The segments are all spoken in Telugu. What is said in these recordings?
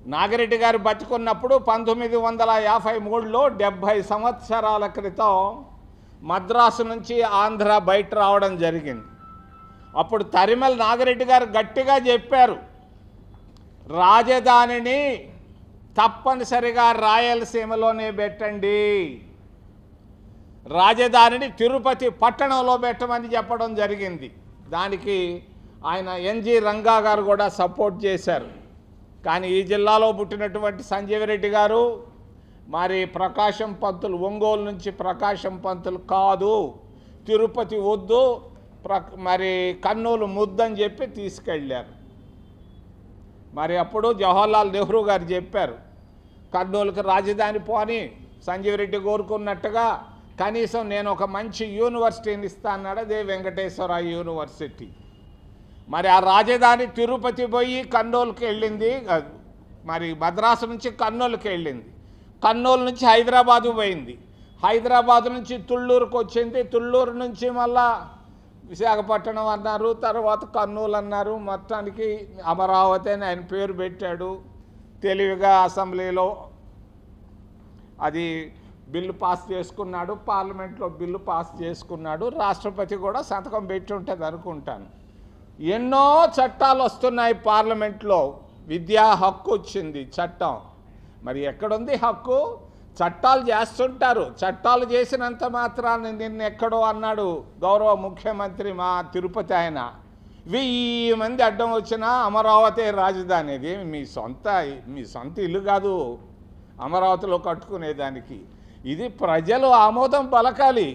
నాగిరెడ్డి గారు బతికున్నప్పుడు 1953లో 70 సంవత్సరాల క్రితం మద్రాసు నుంచి ఆంధ్ర బయట రావడం జరిగింది. అప్పుడు తరిమల నాగిరెడ్డి గారు గట్టిగా చెప్పారు, రాజధానిని తప్పనిసరిగా రాయలసీమలోనే పెట్టండి, రాజధానిని తిరుపతి పట్టణంలో పెట్టమని చెప్పడం జరిగింది. దానికి ఆయన ఎన్జి రంగా గారు కూడా సపోర్ట్ చేశారు. కానీ ఈ జిల్లాలో పుట్టినటువంటి సంజీవరెడ్డి గారు మరి ప్రకాశం పంతులు, ఒంగోలు నుంచి ప్రకాశం పంతులు కాదు, తిరుపతి వద్దు, మరి కర్నూలు ముద్దని చెప్పి తీసుకెళ్ళారు. మరి అప్పుడు జవహర్లాల్ నెహ్రూ గారు చెప్పారు, కర్నూలుకి రాజధాని పోని సంజీవరెడ్డి కోరుకున్నట్టుగా కనీసం నేను ఒక మంచి యూనివర్సిటీని ఇస్తాను, అదే వెంకటేశ్వర యూనివర్సిటీ. మరి ఆ రాజధాని తిరుపతి పోయి కర్నూలుకి వెళ్ళింది, మరి మద్రాసు నుంచి కర్నూలుకి వెళ్ళింది, కర్నూలు నుంచి హైదరాబాదు పోయింది, హైదరాబాదు నుంచి తుళ్ళూరుకు వచ్చింది, తుళ్ళూరు నుంచి మళ్ళా విశాఖపట్నం అన్నారు, తర్వాత కర్నూలు అన్నారు. మొత్తానికి అమరావతి అని ఆయన పేరు పెట్టాడు. తెలివిగా అసెంబ్లీలో అది బిల్లు పాస్ చేసుకున్నాడు, పార్లమెంట్లో బిల్లు పాస్ చేసుకున్నాడు, రాష్ట్రపతి కూడా సంతకం పెట్టి ఉంటుంది అనుకుంటాను. ఎన్నో చట్టాలు వస్తున్నాయి పార్లమెంట్లో, విద్యా హక్కు వచ్చింది చట్టం. మరి ఎక్కడుంది హక్కు? చట్టాలు చేస్తుంటారు, చట్టాలు చేసినంత మాత్రాన్ని నిన్న ఎక్కడో అన్నాడు గౌరవ ముఖ్యమంత్రి మా తిరుపతి ఆయన, 1000 మంది అడ్డం వచ్చినా అమరావతి రాజధాని. అది మీ సొంత ఇల్లు కాదు అమరావతిలో కట్టుకునేదానికి, ఇది ప్రజలు ఆమోదం పలకాలి.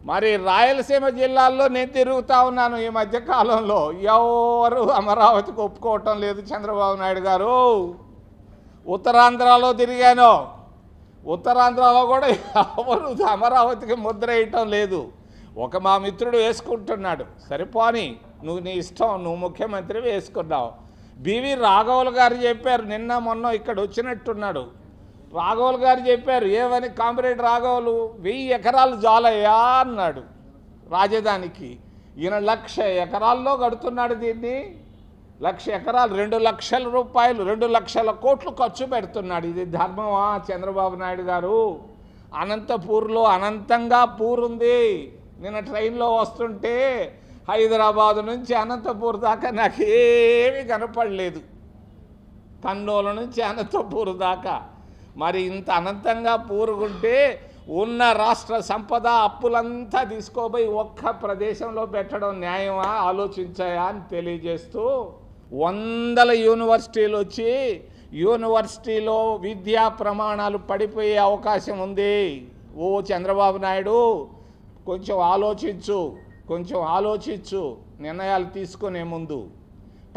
మరి రాయలసీమ జిల్లాల్లో నేను తిరుగుతూ ఉన్నాను ఈ మధ్యకాలంలో, ఎవరు అమరావతికి ఒప్పుకోవటం లేదు చంద్రబాబు నాయుడు గారు. ఉత్తరాంధ్రలో తిరిగాను, ఉత్తరాంధ్రలో కూడా ఎవరు అమరావతికి ముద్ర వేయటం లేదు. ఒక మా మిత్రుడు వేసుకుంటున్నాడు, సరిపోని నువ్వు నీ ఇష్టం, నువ్వు ముఖ్యమంత్రి వేసుకున్నావు. బివి రాఘవులు గారు చెప్పారు, నిన్న మొన్న ఇక్కడ వచ్చినట్టున్నాడు, రాఘవులు గారు చెప్పారు, ఏమని కామ్రేడ్ రాఘవులు, 1000 ఎకరాలు జాలయ్యా అన్నాడు రాజధానికి. ఈయన 1,00,000 ఎకరాల్లో కడుతున్నాడు దీన్ని, 1,00,000 ఎకరాలు, 2 లక్షల రూపాయలు, 2 లక్షల కోట్లు ఖర్చు పెడుతున్నాడు. ఇది ధర్మమా చంద్రబాబు నాయుడు గారు? అనంతపూర్లో అనంతంగా పూరుంది. నిన్న ట్రైన్లో వస్తుంటే హైదరాబాదు నుంచి అనంతపూర్ దాకా నాకు ఏమీ కనపడలేదు, కర్నూలు నుంచి అనంతపూర్ దాకా. మరి ఇంత అనంతంగా పూరుగుంటే ఉన్న రాష్ట్ర సంపద అప్పులంతా తీసుకోపోయి ఒక్క ప్రదేశంలో పెట్టడం న్యాయమా? ఆలోచించాయా అని తెలియజేస్తూ, 100 యూనివర్సిటీలు వచ్చి యూనివర్సిటీలో విద్యా ప్రమాణాలు పడిపోయే అవకాశం ఉంది. ఓ చంద్రబాబు నాయుడు కొంచెం ఆలోచించు నిర్ణయాలు తీసుకునే ముందు.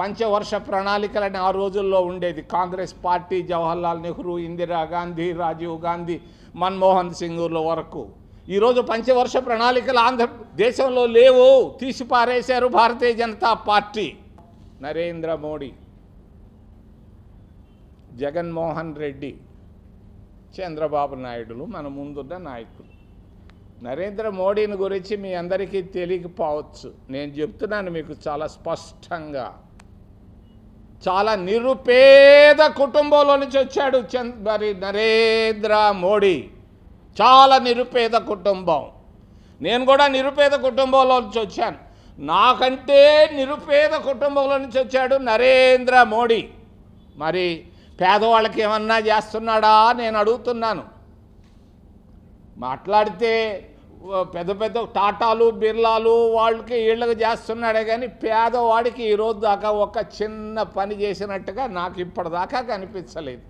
పంచవర్ష ప్రణాళికలని ఆ రోజుల్లో ఉండేది కాంగ్రెస్ పార్టీ, జవహర్లాల్ నెహ్రూ, ఇందిరాగాంధీ, రాజీవ్ గాంధీ, మన్మోహన్ సింగ్ల వరకు. ఈరోజు పంచవర్ష ప్రణాళికలు ఆంధ్రదేశంలో లేవు, తీసిపారేశారు భారతీయ జనతా పార్టీ. నరేంద్ర మోడీ, జగన్మోహన్ రెడ్డి, చంద్రబాబు నాయుడులు మన ముందున్న నాయకులు. నరేంద్ర మోడీని గురించి మీ అందరికీ తెలియకపోవచ్చు, నేను చెప్తున్నాను మీకు చాలా స్పష్టంగా. చాలా నిరుపేద కుటుంబంలో నుంచి వచ్చాడు మరి నరేంద్ర మోడీ, చాలా నిరుపేద కుటుంబం. నేను కూడా నిరుపేద కుటుంబంలో నుంచి వచ్చాను, నాకంటే నిరుపేద కుటుంబంలో నుంచి వచ్చాడు నరేంద్ర మోడీ. మరి పేదవాళ్ళకి ఏమన్నా చేస్తున్నాడా నేను అడుగుతున్నాను. మాట్లాడితే పెద్ద పెద్ద టాటాలు, బిర్లాలు వాళ్ళకి ఇళ్ళకి చేస్తున్నాడే కానీ పేదవాడికి ఈరోజు దాకా ఒక చిన్న పని చేసినట్టుగా నాకు ఇప్పటిదాకా కనిపించలేదు.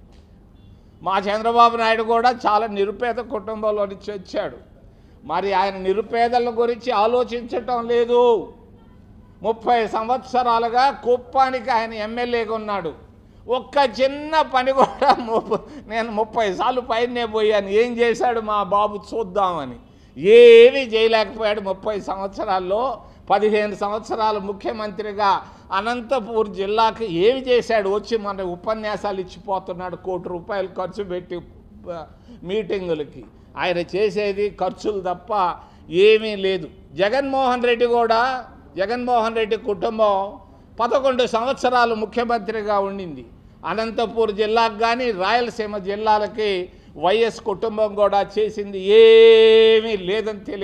మా చంద్రబాబు నాయుడు కూడా చాలా నిరుపేద కుటుంబంలో నుంచి వచ్చాడు. మరి ఆయన నిరుపేదల గురించి ఆలోచించటం లేదు. 30 సంవత్సరాలుగా కుప్పానికి ఆయన ఎమ్మెల్యేగా ఉన్నాడు. ఒక్క చిన్న పని కూడా నేను 30 సార్లు పైనే పోయాను, ఏం చేశాడు మా బాబు చూద్దామని. ఏమీ చేయలేకపోయాడు 30 సంవత్సరాల్లో. 15 సంవత్సరాలు ముఖ్యమంత్రిగా అనంతపూర్ జిల్లాకి ఏమి చేశాడు? వచ్చి మన ఉపన్యాసాలు ఇచ్చిపోతున్నాడు, ₹1 కోటి ఖర్చు పెట్టి మీటింగులకి. ఆయన చేసేది ఖర్చులు తప్ప ఏమీ లేదు. జగన్మోహన్ రెడ్డి కుటుంబం 11 సంవత్సరాలు ముఖ్యమంత్రిగా ఉండింది. అనంతపూర్ జిల్లాకు కానీ రాయలసీమ జిల్లాలకి వైఎస్ కుటుంబం కూడా చేసింది ఏమీ లేదని తెలియ